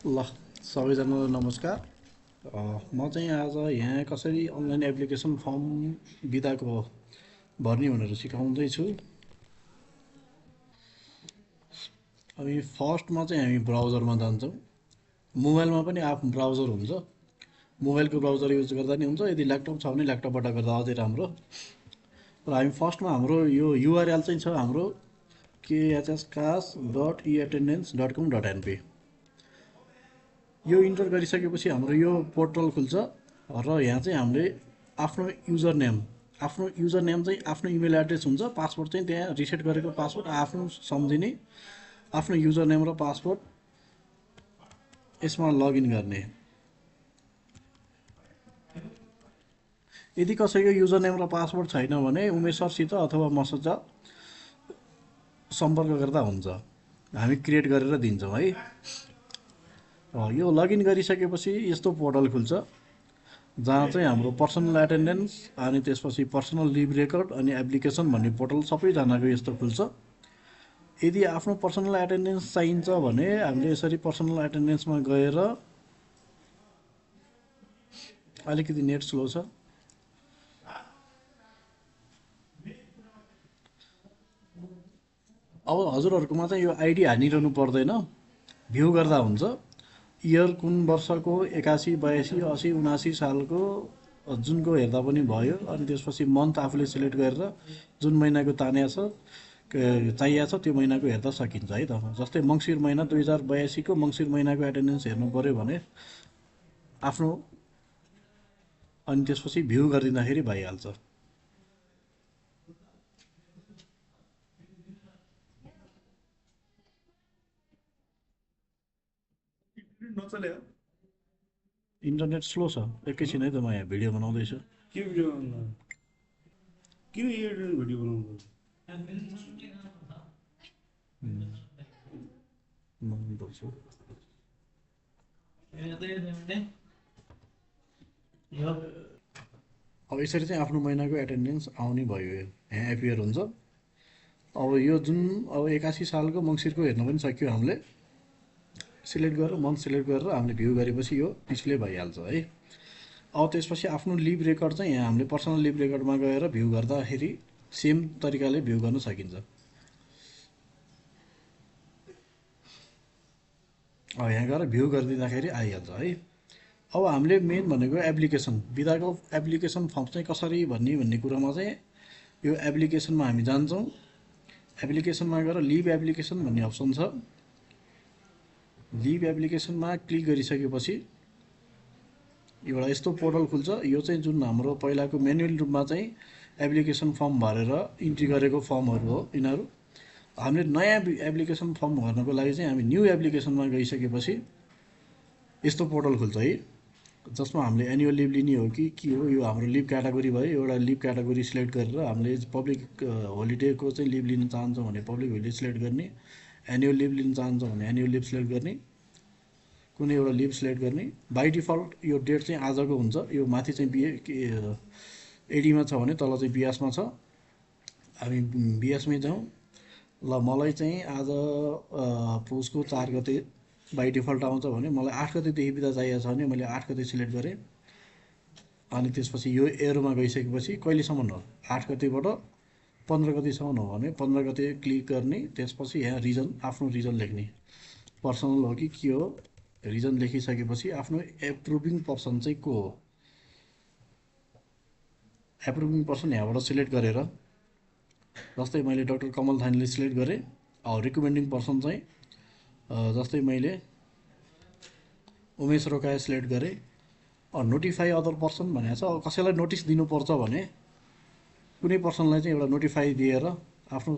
ल सबैजनालाई नमस्कार। म चाहिँ आज यहाँ कसरी अनलाइन एप्लिकेसन फर्म बिदाको भर्ने भनेर सिकाउँदैछु। अनि फर्स्टमा चाहिँ हामी ब्राउजरमा जान्छौँ। मोबाइलमा पनि आफ्नो ब्राउजर हुन्छ, मोबाइलको ब्राउजर युज गर्दा नि हुन्छ, यदि ल्यापटप छ भने ल्यापटपबाट गर्दा अझै राम्रो। र हामी फर्स्टमा हाम्रो यो युआरएल चाहिँ छ हाम्रो khsclass.eattendance.com.np। यो इन्टर गरिसकेपछि हाम्रो यो पोर्टल खुल्छ र यहाँ चाहिँ हामीले आफ्नो युजर नेम चाहिँ आफ्नो इमेल एड्रेस हुन्छ, पासवर्ड चाहिँ त्यहाँ रिसेट गरेको पासवर्ड आफ्नो सम्झिने आफ्नो युजर नेम र पासवर्ड यसमा लगइन गर्ने। यदि कसैको युजर नेम र पासवर्ड छैन भने उमेश सरसित अथवा मसित सम्पर्क गर्दा हुन्छ, हामी क्रिएट गरेर दिन्छौँ है। यो लगइन गरिसकेपछि यस्तो पोर्टल खुल्छ जहाँ चाहिँ हाम्रो पर्सनल एटेन्डेन्स अनि त्यसपछि पर्सनल लिभ रेकर्ड अनि एप्लिकेसन भन्ने पोर्टल सबैजनाको यस्तो खुल्छ। यदि आफ्नो पर्सनल एटेन्डेन्स चाहिन्छ भने हामीले यसरी पर्सनल एटेन्डेन्समा गएर, अलिकति नेट स्लो छ, अब हजुरहरूकोमा चाहिँ यो आइडी हानिरहनु पर्दैन, भ्यू गर्दा हुन्छ। इयर कुन वर्षको 81, 82, 80, 79 सालको जुनको हेर्दा पनि भयो। अनि त्यसपछि मन्थ आफूले सिलेक्ट गरेर जुन महिनाको तानिया छ चाहिएको छ त्यो महिनाको हेर्दा सकिन्छ है त। जस्तै मङ्सिर महिना 2082 को मङ्सिर महिनाको एटेन्डेन्स हेर्नु पऱ्यो भने आफ्नो अनि त्यसपछि भ्यू गरिदिँदाखेरि भइहाल्छ। नचल्यो इन्टरनेट स्लो छ, एकैछिन है त, म यहाँ भिडियो बनाउँदैछु। के भिडियो बनाउनु किन एडिट भिडियो बनाउनु बनाउँदैछु। अब यसरी चाहिँ आफ्नो महिनाको एटेन्डेन्स आउने भयो, यहाँ एपियर हुन्छ। अब यो जुन अब 81 सालको मङ्सिरको हेर्न पनि सक्यो, हामीले सिलेक्ट गरेर मन्थ सिलेक्ट गरेर हामीले भ्यू गरेपछि यो डिस्प्ले भइहाल्छ है। अब त्यसपछि आफ्नो लिभ रेकर्ड चाहिँ यहाँ हामीले पर्सनल लिभ रेकर्डमा गएर भ्यू गर्दाखेरि सेम तरिकाले भ्यू गर्न सकिन्छ। अब यहाँ गएर भ्यू गरिदिँदाखेरि आइहाल्छ है। अब हामीले मेन भनेको एप्लिकेसन, बिदाको एप्लिकेसन फर्म चाहिँ कसरी भन्ने कुरामा चाहिँ यो एप्लिकेसनमा हामी जान्छौँ। एप्लिकेसनमा गएर लिभ एप्लिकेसन भन्ने अप्सन छ, लिभ एप्लिकेसनमा क्लिक गरिसकेपछि एउटा यस्तो पोर्टल खुल्छ। यो चाहिँ जुन हाम्रो पहिलाको म्यानुअल रूपमा चाहिँ एप्लिकेसन फर्म भरेर इन्ट्री गरेको फर्महरू हो यिनीहरू। हामीले नयाँ एप्लिकेसन फर्म भर्नको लागि चाहिँ हामी न्यू एप्लिकेसनमा गइसकेपछि यस्तो पोर्टल खुल्छ है, जसमा हामीले एनुअल लिभ लिने हो कि के हो, यो हाम्रो लिभ क्याटेगोरी भयो। एउटा लिभ क्याटेगोरी सिलेक्ट गरेर हामीले पब्लिक होलिडेको चाहिँ लिभ लिन चाहन्छौँ भने पब्लिक होलिडे सिलेक्ट गर्ने, एनुअल लिभ लिन चाहन्छौँ भने एनुअल लिभ सिलेक्ट गर्ने, कुनै एउटा लिभ सिलेक्ट गर्ने। बाई डिफल्ट यो डेट चाहिँ आजको हुन्छ, यो माथि चाहिँ एडीमा छ भने तल चाहिँ बिएसमा छ, हामी बिएसमै जाउँ। ल मलाई चाहिँ आज पुसको 4 गते बाई डिफल्ट आउँछ भने मलाई 8 गतेदेखि बिदा चाहिएको छ भने मैले 8 गते सिलेक्ट गरेँ। अनि त्यसपछि यो एरोमा गइसकेपछि कहिलेसम्म हो, 8 गतेबाट 15 गतेसम्म हो भने 15 गते क्लिक गर्ने। त्यसपछि यहाँ रिजन, आफ्नो रिजन लेख्ने, पर्सनल हो कि के हो, रिजन लेखिसकेपछि आफ्नो एप्रुभिङ पर्सन चाहिँ को हो, एप्रुभिङ पर्सन यहाँबाट सिलेक्ट गरेर, जस्तै मैले डाक्टर कमल थानीले सिलेक्ट गरेँ। रिकमेन्डिङ पर्सन चाहिँ जस्तै मैले उमेश रोकाया सिलेक्ट गरेँ। नोटिफाई अदर पर्सन भनेको छ, अब कसैलाई नोटिस दिनुपर्छ भने कुनै पर्सनलाई चाहिँ एउटा नोटिफाई दिएर आफ्नो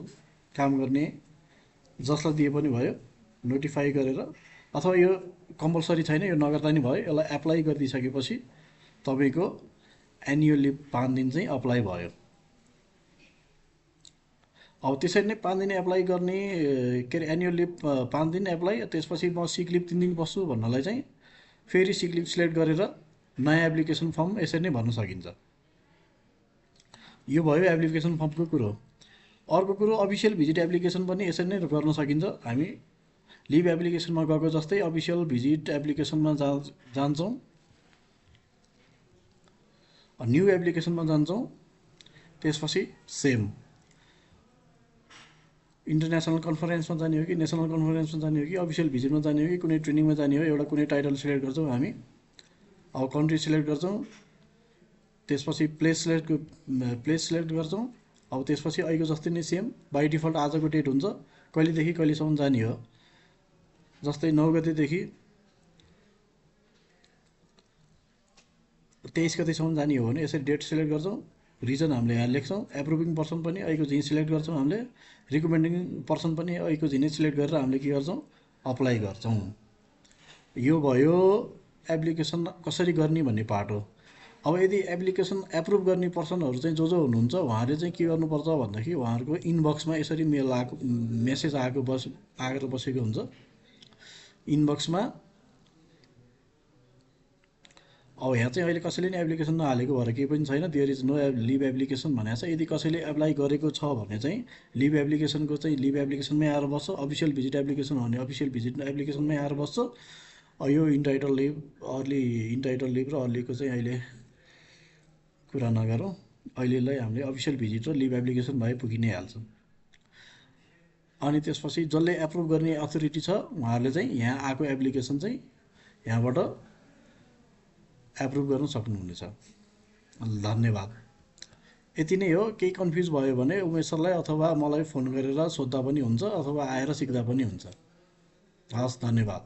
काम गर्ने जसलाई दिए पनि भयो, नोटिफाई गरेर। अथवा यो कम्पलसरी छैन, यो नगर्दा नि भयो। यसलाई एप्लाई गरिदिइसकेपछि तपाईँको एनुअल लिभ 5 दिन चाहिँ अप्लाई भयो। अब त्यसरी नै 5 दिन एप्लाई गर्ने, के अरे एनुअल लिभ 5 दिन एप्लाई, त्यसपछि म सिक लिभ 3 दिन बस्छु भन्नलाई चाहिँ फेरि सिक लिभ सिलेक्ट गरेर नयाँ एप्लिकेसन फर्म यसरी नै भर्न सकिन्छ। यो भयो एप्लिकेसन फर्मको कुरो। अर्को कुरो अफिसियल भिजिट एप्लिकेसन पनि यसरी नै गर्न सकिन्छ। हामी लिभ एप्लिकेसनमा गएको जस्तै अफिसियल भिजिट एप्लिकेसनमा जान्छौँ, न्यू एप्लिकेसनमा जान्छौँ, त्यसपछि सेम इन्टरनेसनल कन्फरेन्समा जाने हो कि नेसनल कन्फरेन्समा जाने हो कि अफिसियल भिजिटमा जाने हो कि कुनै ट्रेनिङमा जाने हो, एउटा कुनै टाइटल सिलेक्ट गर्छौँ हामी, अब कन्ट्री सिलेक्ट गर्छौँ, त्यसपछि प्लेस सिलेक्ट गर्छौँ। अब त्यसपछि अहिलेको जस्तै नै सेम बाई डिफल्ट आजको डेट हुन्छ, कहिलेदेखि कहिलेसम्म जाने हो, जस्तै 9 गतेदेखि 23 गतेसम्म जाने हो भने यसरी डेट सिलेक्ट गर्छौँ, रिजन हामीले यहाँ लेख्छौँ, एप्रुभिङ पर्सन पनि अहिलेको झिँ सिलेक्ट गर्छौँ हामीले, रिकमेन्डिङ पर्सन पनि अहिलेको झिँ सिलेक्ट गरेर हामीले के गर्छौँ, अप्लाई गर्छौँ। यो भयो एप्लिकेसन कसरी गर्ने भन्ने पार्ट हो। अब यदि एप्लिकेसन एप्रुभ गर्ने पर्सनहरू चाहिँ जो हुनुहुन्छ उहाँहरूले चाहिँ के गर्नुपर्छ भन्दाखेरि उहाँहरूको इनबक्समा यसरी मेसेज आएर बसेको हुन्छ, इनबक्समा। अब यहाँ चाहिँ अहिले कसैले नि एप्लिकेसन नहालेको भएर केही पनि छैन, there is no leave application भनेको छ। यदि कसैले एप्लाई गरेको छ भने चाहिँ लिभ एप्लिकेसनको चाहिँ लिभ एप्लिकेसनमै आएर बस्छ, अफिसियल भिजिट एप्लिकेसन हो भने अफिसियल भिजिट एप्लिकेसनमै आएर बस्छ। यो इन्टाइटल लिभ, इन्टाइटल लिभ र अर्लीको चाहिँ अहिले कुरा नगरौँ, अहिलेलाई हामीले अफिसियल भिजिट र लिभ एप्लिकेसन भए पुगि नै हाल्छ। अनि त्यसपछि जसले एप्रुभ गर्ने अथोरिटी छ उहाँहरूले चाहिँ यहाँ आएको एप्लिकेसन चाहिँ यहाँबाट एप्रुभ गर्न सक्नुहुनेछ। धन्यवाद। यति नै हो। केही कन्फ्युज भयो भने उमेश सरलाई अथवा मलाई फोन गरेर सोद्धा पनि हुन्छ अथवा आएर सिक्दा पनि हुन्छ। हस्, धन्यवाद।